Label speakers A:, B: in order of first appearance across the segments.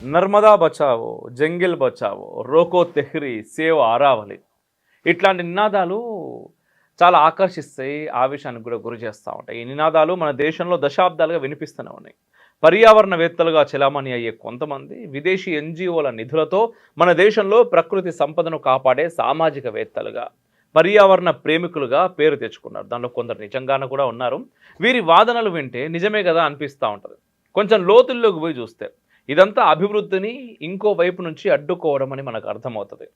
A: Narmada Bachao, jungle Bachao, roko Tehri, save Aravalli ఇట్లాంటి నినాదాలు చాలా ఆకర్షిస్తాయి, ఆవేశానికి కూడా గురి చేస్తూ ఉంటాయి. ఈ నినాదాలు మన దేశంలో దశాబ్దాలుగా వినిపిస్తూనే ఉన్నాయి. పర్యావరణవేత్తలుగా చెలామణి అయ్యే కొంతమంది విదేశీ ఎన్జిఓల నిధులతో మన దేశంలో ప్రకృతి సంపదను కాపాడే సామాజికవేత్తలుగా, పర్యావరణ ప్రేమికులుగా పేరు తెచ్చుకున్నారు. దానిలో కొందరు నిజంగానే కూడా ఉన్నారు. వీరి వాదనలు వింటే నిజమే కదా అనిపిస్తూ ఉంటుంది. కొంచెం లోతుల్లోకి పోయి చూస్తే ఇదంతా అభివృద్ధిని ఇంకో వైపు నుంచి అడ్డుకోవడం అని మనకు అర్థమవుతుంది.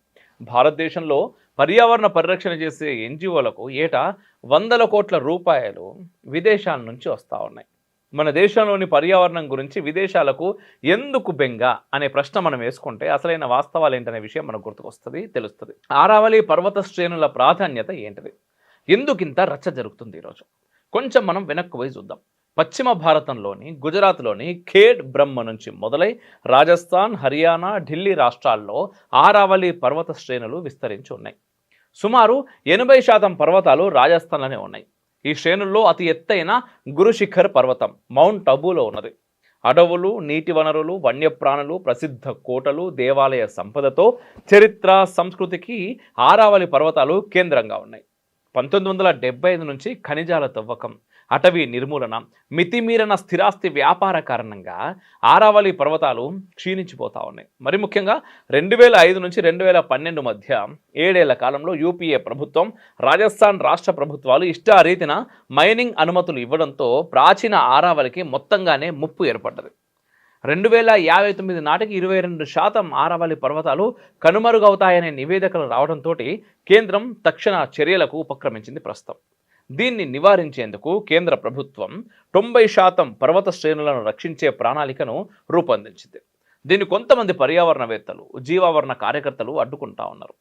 A: భారతదేశంలో పర్యావరణ పరిరక్షణ చేసే ఎన్జిఓలకు ఏటా వందల కోట్ల రూపాయలు విదేశాల నుంచి వస్తూ ఉన్నాయి. మన దేశంలోని పర్యావరణం గురించి విదేశాలకు ఎందుకు బెంగ అనే ప్రశ్న మనం వేసుకుంటే అసలైన వాస్తవాలు ఏంటనే విషయం మనకు గుర్తుకొస్తుంది, తెలుస్తుంది. ఆరావళి పర్వత శ్రేణుల ప్రాధాన్యత ఏంటిది, ఎందుకింత రచ్చ జరుగుతుంది ఈరోజు కొంచెం మనం వెనక్కు పోయి చూద్దాం. పశ్చిమ భారతంలోని గుజరాత్లోని ఖేడ్ బ్రహ్మ నుంచి మొదలై రాజస్థాన్, హర్యానా, ఢిల్లీ రాష్ట్రాల్లో ఆరావళి పర్వత శ్రేణులు విస్తరించి ఉన్నాయి. సుమారు 80% పర్వతాలు రాజస్థాన్లోనే ఉన్నాయి. ఈ శ్రేణుల్లో అతి ఎత్తైన గురుశిఖర్ పర్వతం మౌంట్ అబూలో ఉన్నది. అడవులు, నీటి వనరులు, వన్యప్రాణులు, ప్రసిద్ధ కోటలు, దేవాలయ సంపదతో చరిత్ర, సంస్కృతికి ఆరావళి పర్వతాలు కేంద్రంగా ఉన్నాయి. 1975 నుంచి ఖనిజాల తవ్వకం, అటవీ నిర్మూలన, మితిమీరిన స్థిరాస్తి వ్యాపార కారణంగా ఆరావళి పర్వతాలు క్షీణించిపోతూ ఉన్నాయి. మరి ముఖ్యంగా 2005 నుంచి 2012 మధ్య 7 ఏళ్ల కాలంలో యూపీఏ ప్రభుత్వం, రాజస్థాన్ రాష్ట్ర ప్రభుత్వాలు ఇష్టారీతిన మైనింగ్ అనుమతులు ఇవ్వడంతో ప్రాచీన ఆరావళికి మొత్తంగానే ముప్పు ఏర్పడ్డది. 2059 నాటికి 22% ఆరావళి పర్వతాలు కనుమరుగవుతాయనే నివేదికలు రావడంతో కేంద్రం తక్షణ చర్యలకు ఉపక్రమించింది. ప్రస్తుతం దీన్ని నివారించేందుకు కేంద్ర ప్రభుత్వం 90% పర్వత శ్రేణులను రక్షించే ప్రణాళికను రూపొందించింది. దీన్ని కొంతమంది పర్యావరణవేత్తలు, జీవావరణ కార్యకర్తలు అడ్డుకుంటా ఉన్నారు.